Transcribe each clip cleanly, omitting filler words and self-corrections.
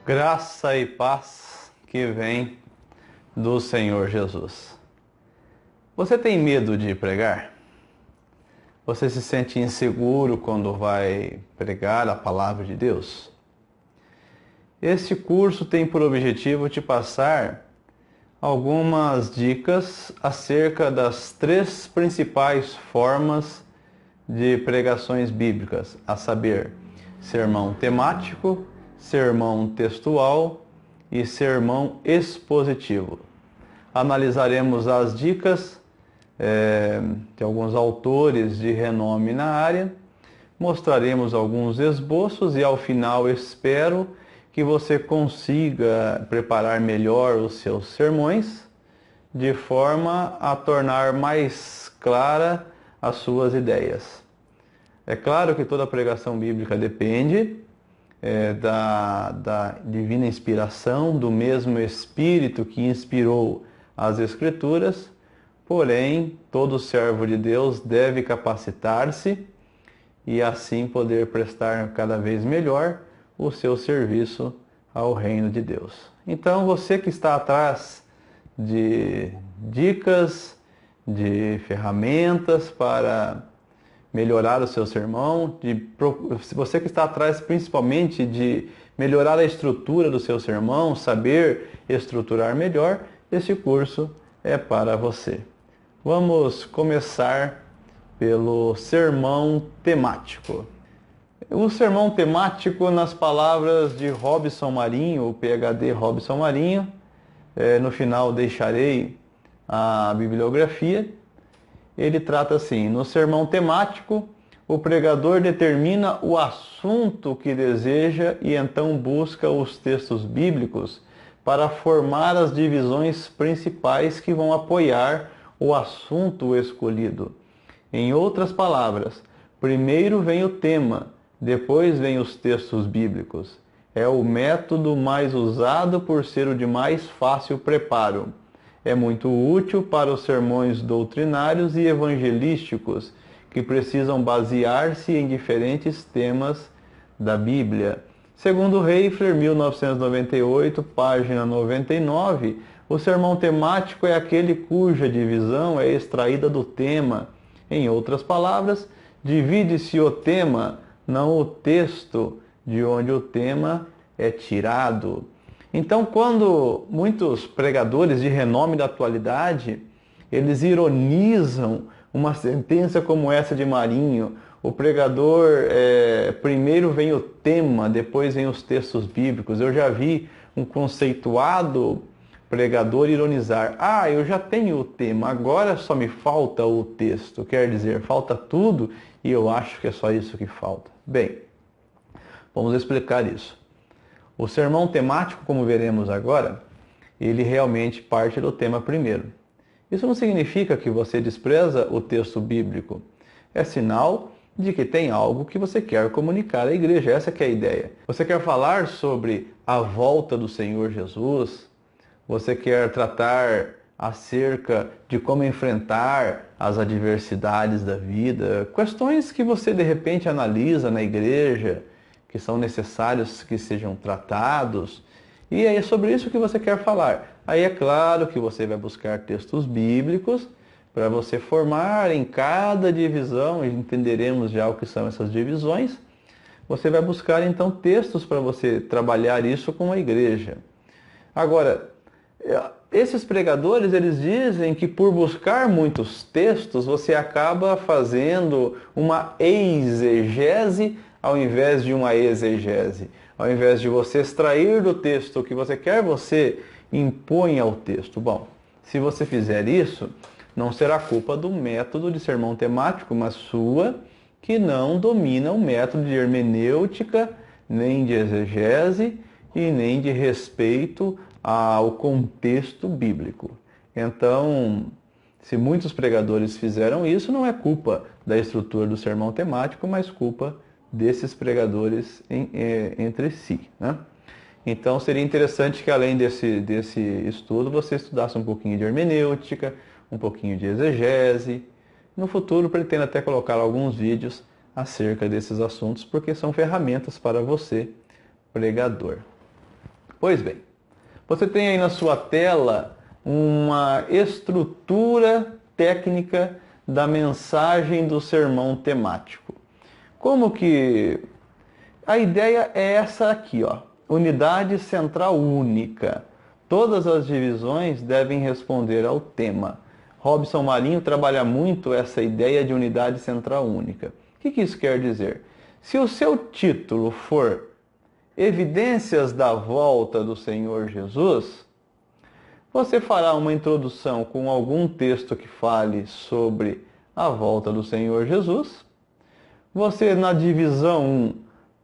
Graça e paz que vem do Senhor Jesus. Você tem medo de pregar? Você se sente inseguro quando vai pregar a palavra de Deus? Este curso tem por objetivo te passar algumas dicas acerca das 3 principais formas de pregações bíblicas, a saber, sermão temático, sermão textual e sermão expositivo. Analisaremos as dicas de alguns autores de renome na área, mostraremos alguns esboços e ao final espero que você consiga preparar melhor os seus sermões de forma a tornar mais clara as suas ideias. É claro que toda pregação bíblica depende da divina inspiração, do mesmo Espírito que inspirou as Escrituras, porém, todo servo de Deus deve capacitar-se e assim poder prestar cada vez melhor o seu serviço ao reino de Deus. Então, você que está atrás de dicas, de ferramentas para melhorar o seu sermão, você que está atrás principalmente de melhorar a estrutura do seu sermão, saber estruturar melhor, esse curso é para você. Vamos começar pelo sermão temático. O sermão temático, nas palavras de Robson Marinho, o PhD Robson Marinho, no final deixarei a bibliografia. Ele trata assim: no sermão temático, o pregador determina o assunto que deseja e então busca os textos bíblicos para formar as divisões principais que vão apoiar o assunto escolhido. Em outras palavras, primeiro vem o tema, depois vem os textos bíblicos. É o método mais usado por ser o de mais fácil preparo. É muito útil para os sermões doutrinários e evangelísticos que precisam basear-se em diferentes temas da Bíblia. Segundo Reifler, 1998, página 99, o sermão temático é aquele cuja divisão é extraída do tema. Em outras palavras, divide-se o tema, não o texto de onde o tema é tirado. Então, quando muitos pregadores de renome da atualidade, eles ironizam uma sentença como essa de Marinho, o pregador, primeiro vem o tema, depois vem os textos bíblicos. Eu já vi um conceituado pregador ironizar: eu já tenho o tema, agora só me falta o texto. Quer dizer, falta tudo e eu acho que é só isso que falta. Bem, vamos explicar isso. O sermão temático, como veremos agora, ele realmente parte do tema primeiro. Isso não significa que você despreza o texto bíblico. É sinal de que tem algo que você quer comunicar à igreja. Essa que é a ideia. Você quer falar sobre a volta do Senhor Jesus? Você quer tratar acerca de como enfrentar as adversidades da vida? Questões que você de repente analisa na igreja, que são necessários que sejam tratados, e é sobre isso que você quer falar. Aí é claro que você vai buscar textos bíblicos para você formar em cada divisão, e entenderemos já o que são essas divisões. Você vai buscar então textos para você trabalhar isso com a igreja. Agora, esses pregadores, eles dizem que por buscar muitos textos, você acaba fazendo uma exegese ao invés de uma exegese. Ao invés de você extrair do texto o que você quer, você impõe ao texto. Bom, se você fizer isso, não será culpa do método de sermão temático, mas sua, que não domina o método de hermenêutica, nem de exegese e nem de respeito ao contexto bíblico. Então, se muitos pregadores fizeram isso, não é culpa da estrutura do sermão temático, mas culpa desses pregadores entre si, né? Então seria interessante que além desse estudo você estudasse um pouquinho de hermenêutica, um pouquinho de exegese. No futuro pretendo até colocar alguns vídeos acerca desses assuntos, porque são ferramentas para você, pregador. Pois bem, você tem aí na sua tela uma estrutura técnica da mensagem do sermão temático. Como que... A ideia é essa aqui, ó. Unidade central única. Todas as divisões devem responder ao tema. Robson Marinho trabalha muito essa ideia de unidade central única. O que isso quer dizer? Se o seu título for Evidências da volta do Senhor Jesus, você fará uma introdução com algum texto que fale sobre a volta do Senhor Jesus. Você, na divisão 1,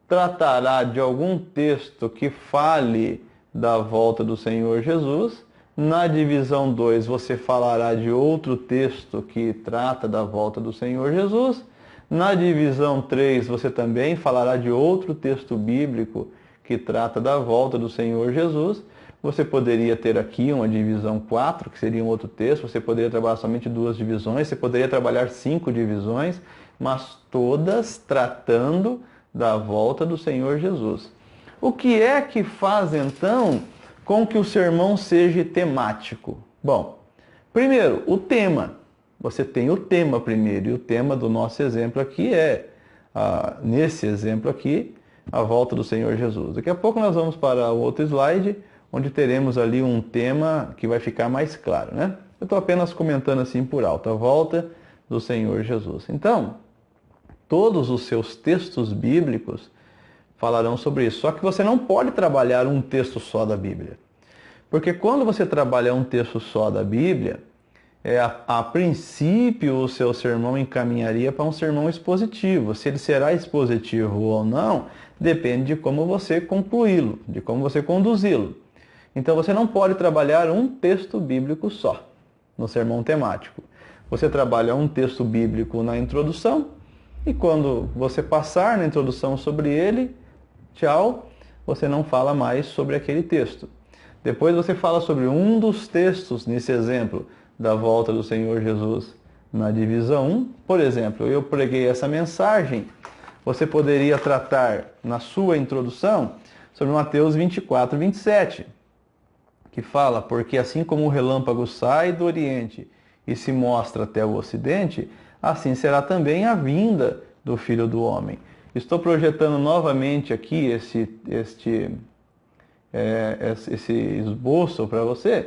tratará de algum texto que fale da volta do Senhor Jesus. Na divisão 2, você falará de outro texto que trata da volta do Senhor Jesus. Na divisão 3, você também falará de outro texto bíblico que trata da volta do Senhor Jesus. Você poderia ter aqui uma divisão 4, que seria um outro texto. Você poderia trabalhar somente 2 divisões. Você poderia trabalhar 5 divisões, mas todas tratando da volta do Senhor Jesus. O que é que faz, então, com que o sermão seja temático? Bom, primeiro, o tema. Você tem o tema primeiro, e o tema do nosso exemplo aqui é, nesse exemplo aqui, a volta do Senhor Jesus. Daqui a pouco nós vamos para o outro slide, onde teremos ali um tema que vai ficar mais claro, né? Eu estou apenas comentando assim por alto, a volta do Senhor Jesus. Então, todos os seus textos bíblicos falarão sobre isso. Só que você não pode trabalhar um texto só da Bíblia. Porque quando você trabalha um texto só da Bíblia, a princípio o seu sermão encaminharia para um sermão expositivo. Se ele será expositivo ou não, depende de como você concluí-lo, de como você conduzi-lo. Então você não pode trabalhar um texto bíblico só no sermão temático. Você trabalha um texto bíblico na introdução, e quando você passar na introdução sobre ele, tchau, você não fala mais sobre aquele texto. Depois você fala sobre um dos textos, nesse exemplo, da volta do Senhor Jesus na divisão 1. Por exemplo, eu preguei essa mensagem, você poderia tratar na sua introdução sobre Mateus 24, 27, que fala, porque assim como o relâmpago sai do Oriente e se mostra até o Ocidente, assim será também a vinda do Filho do Homem. Estou projetando novamente aqui esse esboço para você.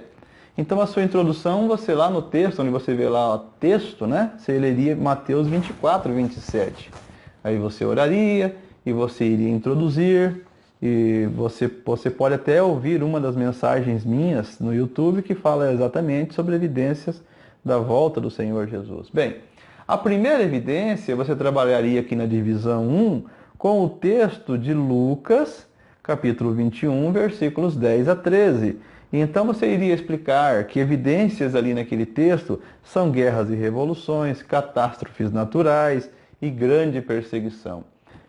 Então, a sua introdução, você lá no texto, onde você vê lá o texto, né? Você leria Mateus 24, 27. Aí você oraria e você iria introduzir. E você pode até ouvir uma das mensagens minhas no YouTube que fala exatamente sobre evidências da volta do Senhor Jesus. Bem, a primeira evidência você trabalharia aqui na divisão 1 com o texto de Lucas, capítulo 21, versículos 10 a 13. E então você iria explicar que evidências ali naquele texto são guerras e revoluções, catástrofes naturais e grande perseguição.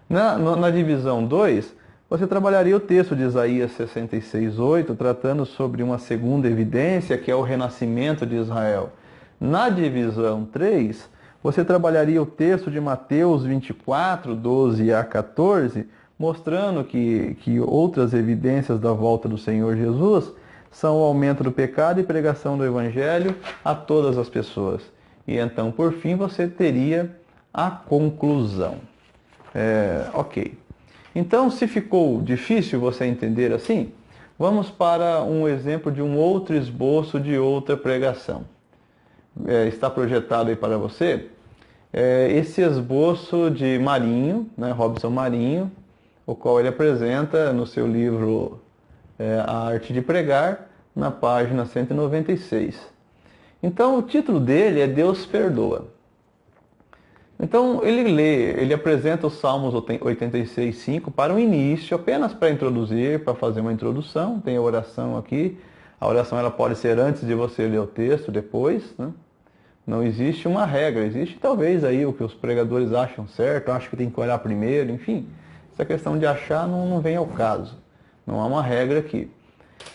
Na divisão 2, você trabalharia o texto de Isaías 66:8, tratando sobre uma segunda evidência, que é o renascimento de Israel. Na divisão 3, você trabalharia o texto de Mateus 24, 12 a 14, mostrando que outras evidências da volta do Senhor Jesus são o aumento do pecado e pregação do Evangelho a todas as pessoas. E então, por fim, você teria a conclusão. Ok. Então, se ficou difícil você entender assim, vamos para um exemplo de um outro esboço de outra pregação. Está projetado aí para você esse esboço de Marinho, né, Robson Marinho, o qual ele apresenta no seu livro A Arte de Pregar, na página 196. Então, o título dele é Deus Perdoa. Então, ele apresenta os Salmos 86:5 para o início, apenas para introduzir, para fazer uma introdução. Tem a oração aqui. A oração ela pode ser antes de você ler o texto, depois, né? Não existe uma regra, existe talvez aí o que os pregadores acham certo, acham que tem que orar primeiro, enfim. Essa questão de achar não vem ao caso. Não há uma regra aqui.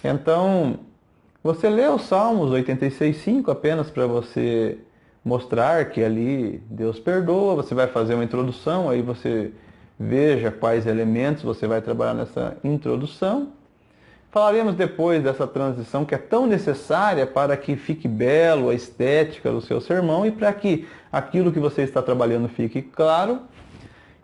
Então, você lê os Salmos 86:5 apenas para você mostrar que ali Deus perdoa, você vai fazer uma introdução, aí você veja quais elementos você vai trabalhar nessa introdução. Falaremos depois dessa transição que é tão necessária para que fique belo a estética do seu sermão e para que aquilo que você está trabalhando fique claro.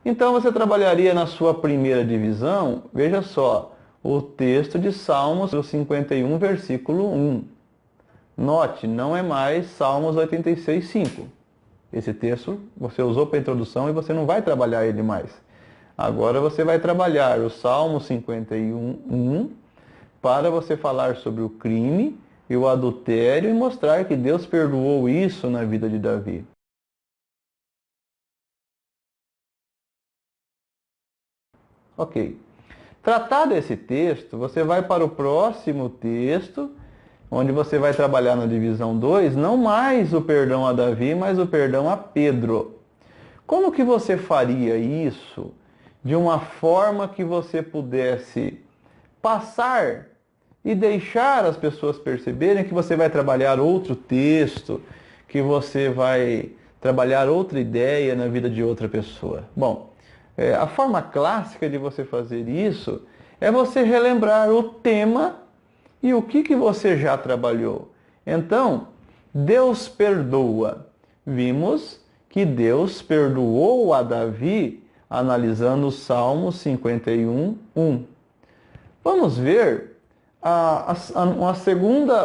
Então você trabalharia na sua primeira divisão, veja só, o texto de Salmos 51, versículo 1. Note, não é mais Salmos 86, 5. Esse texto você usou para a introdução e você não vai trabalhar ele mais. Agora você vai trabalhar o Salmo 51, 1, para você falar sobre o crime e o adultério e mostrar que Deus perdoou isso na vida de Davi. Ok. Tratado esse texto, você vai para o próximo texto, onde você vai trabalhar na divisão 2, não mais o perdão a Davi, mas o perdão a Pedro. Como que você faria isso de uma forma que você pudesse passar e deixar as pessoas perceberem que você vai trabalhar outro texto, que você vai trabalhar outra ideia na vida de outra pessoa? Bom, a forma clássica de você fazer isso é você relembrar o tema e o que você já trabalhou. Então, Deus perdoa. Vimos que Deus perdoou a Davi analisando o Salmo 51, 1. Vamos ver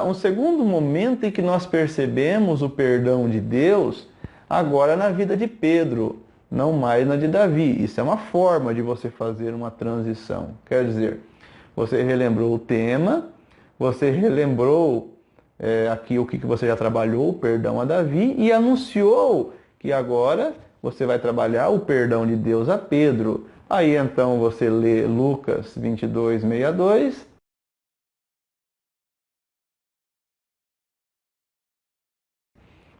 um segundo momento em que nós percebemos o perdão de Deus agora na vida de Pedro, não mais na de Davi. Isso é uma forma de você fazer uma transição. Quer dizer, você relembrou o tema, você relembrou aqui o que você já trabalhou, o perdão a Davi, e anunciou que agora você vai trabalhar o perdão de Deus a Pedro. Aí então você lê Lucas 22, 62.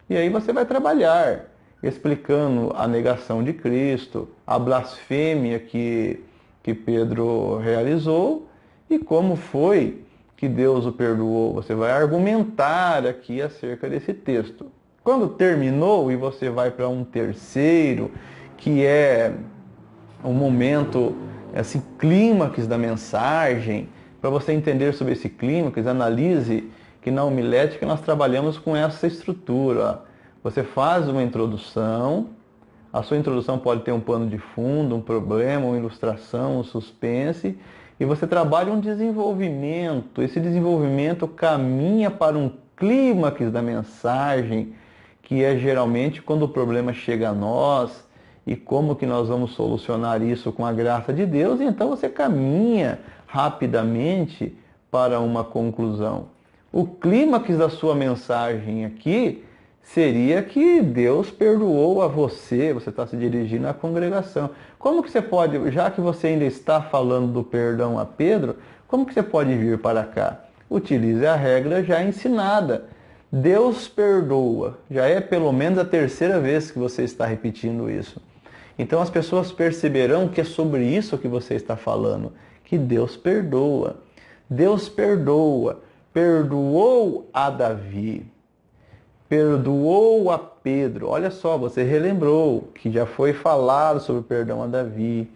E aí você vai trabalhar explicando a negação de Cristo, a blasfêmia que Pedro realizou e como foi que Deus o perdoou. Você vai argumentar aqui acerca desse texto. Quando terminou e você vai para um terceiro, que é um momento, assim, clímax da mensagem, para você entender sobre esse clímax, analise que na homilética nós trabalhamos com essa estrutura. Você faz uma introdução, a sua introdução pode ter um pano de fundo, um problema, uma ilustração, um suspense, e você trabalha um desenvolvimento. Esse desenvolvimento caminha para um clímax da mensagem, que é geralmente quando o problema chega a nós, e como que nós vamos solucionar isso com a graça de Deus, e então você caminha rapidamente para uma conclusão. O clímax da sua mensagem aqui seria que Deus perdoou a você, você está se dirigindo à congregação. Como que você pode, já que você ainda está falando do perdão a Pedro, como que você pode vir para cá? Utilize a regra já ensinada. Deus perdoa. Já é pelo menos a terceira vez que você está repetindo isso. Então as pessoas perceberão que é sobre isso que você está falando, que Deus perdoa. Deus perdoa. Perdoou a Davi. Perdoou a Pedro. Olha só, você relembrou que já foi falado sobre o perdão a Davi,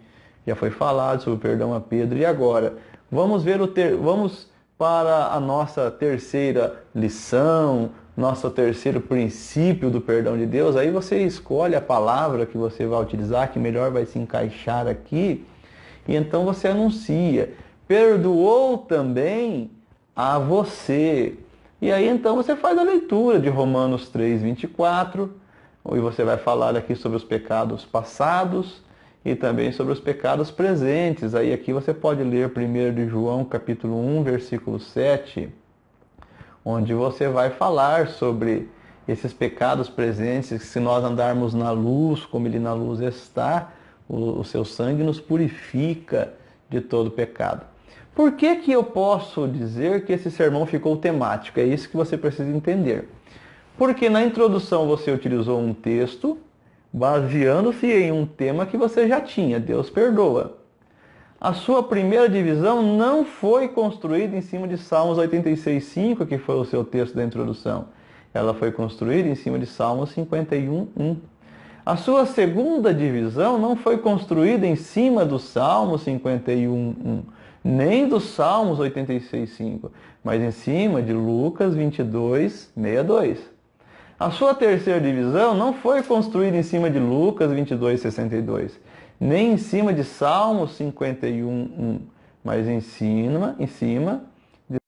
já foi falado sobre o perdão a Pedro. E agora, vamos para a nossa terceira lição, nosso terceiro princípio do perdão de Deus. Aí você escolhe a palavra que você vai utilizar, que melhor vai se encaixar aqui, e então você anuncia: perdoou também a você. E aí então você faz a leitura de Romanos 3, 24, e você vai falar aqui sobre os pecados passados e também sobre os pecados presentes. Aí aqui você pode ler 1 de João, capítulo 1, versículo 7, onde você vai falar sobre esses pecados presentes, que se nós andarmos na luz, como Ele na luz está, o seu sangue nos purifica de todo pecado. Por que eu posso dizer que esse sermão ficou temático? É isso que você precisa entender. Porque na introdução você utilizou um texto baseando-se em um tema que você já tinha, Deus perdoa. A sua primeira divisão não foi construída em cima de Salmos 86:5, que foi o seu texto da introdução. Ela foi construída em cima de Salmos 51:1. A sua segunda divisão não foi construída em cima do Salmo 51:1. nem dos Salmos 86:5, mas em cima de Lucas 22:62. A sua terceira divisão não foi construída em cima de Lucas 22:62, nem em cima de Salmos 51:1, mas em cima de...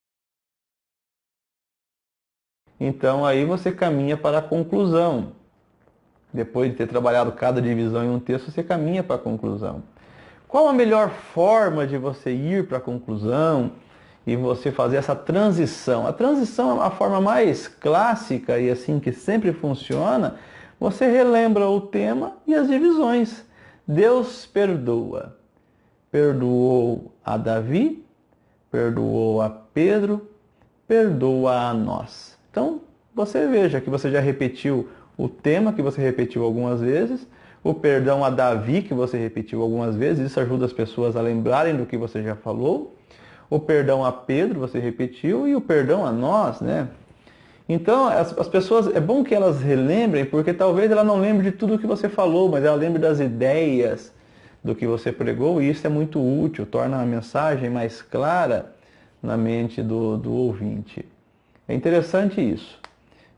Então aí você caminha para a conclusão. Depois de ter trabalhado cada divisão em um texto, você caminha para a conclusão. Qual a melhor forma de você ir para a conclusão e você fazer essa transição? A transição é a forma mais clássica e assim que sempre funciona. Você relembra o tema e as divisões. Deus perdoa. Perdoou a Davi, perdoou a Pedro, perdoa a nós. Então, você veja que você já repetiu o tema, que você repetiu algumas vezes, o perdão a Davi, que você repetiu algumas vezes, isso ajuda as pessoas a lembrarem do que você já falou. O perdão a Pedro, você repetiu, e o perdão a nós, né? Então, as pessoas, é bom que elas relembrem, porque talvez ela não lembre de tudo o que você falou, mas ela lembre das ideias do que você pregou, e isso é muito útil, torna a mensagem mais clara na mente do ouvinte. É interessante isso.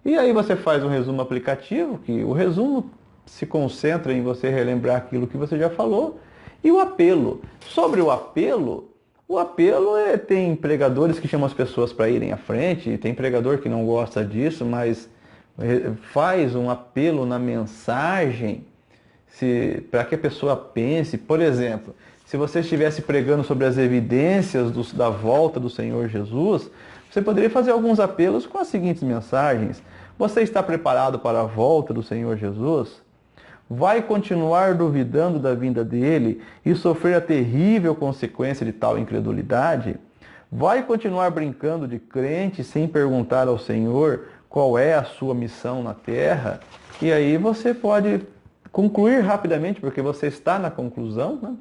E aí você faz um resumo aplicativo, que o resumo se concentra em você relembrar aquilo que você já falou, e o apelo. Sobre o apelo tem pregadores que chamam as pessoas para irem à frente, e tem pregador que não gosta disso, mas faz um apelo na mensagem para que a pessoa pense. Por exemplo, se você estivesse pregando sobre as evidências da volta do Senhor Jesus, você poderia fazer alguns apelos com as seguintes mensagens. Você está preparado para a volta do Senhor Jesus? Vai continuar duvidando da vinda dele e sofrer a terrível consequência de tal incredulidade? Vai continuar brincando de crente sem perguntar ao Senhor qual é a sua missão na terra? E aí você pode concluir rapidamente, porque você está na conclusão, né?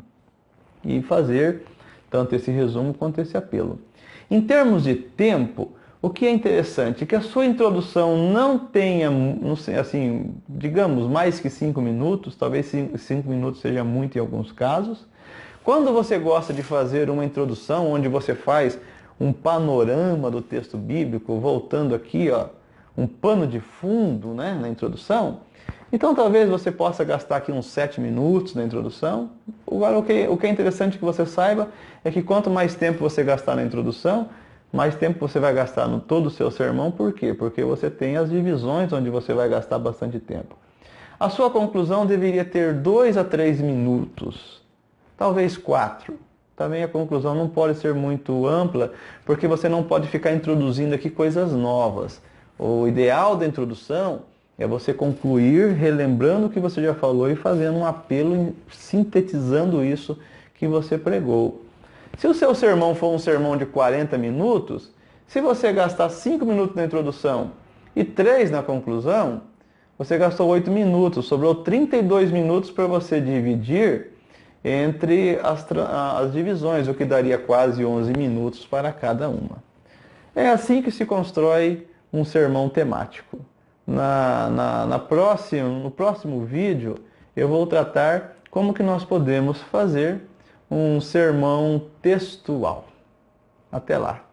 E fazer tanto esse resumo quanto esse apelo. Em termos de tempo, o que é interessante é que a sua introdução não tenha, não sei, assim, digamos, mais que 5 minutos, talvez 5 minutos seja muito em alguns casos. Quando você gosta de fazer uma introdução onde você faz um panorama do texto bíblico, voltando aqui, ó, um pano de fundo, né, na introdução, então talvez você possa gastar aqui uns 7 minutos na introdução. Agora, o que é interessante que você saiba é que quanto mais tempo você gastar na introdução, mais tempo você vai gastar no todo o seu sermão. Por quê? Porque você tem as divisões onde você vai gastar bastante tempo. A sua conclusão deveria ter 2 a 3 minutos, talvez 4. Também a conclusão não pode ser muito ampla, porque você não pode ficar introduzindo aqui coisas novas. O ideal da introdução é você concluir relembrando o que você já falou e fazendo um apelo, sintetizando isso que você pregou. Se o seu sermão for um sermão de 40 minutos, se você gastar 5 minutos na introdução e 3 na conclusão, você gastou 8 minutos, sobrou 32 minutos para você dividir entre as divisões, o que daria quase 11 minutos para cada uma. É assim que se constrói um sermão temático. No próximo vídeo, eu vou tratar como que nós podemos fazer um sermão textual. Até lá!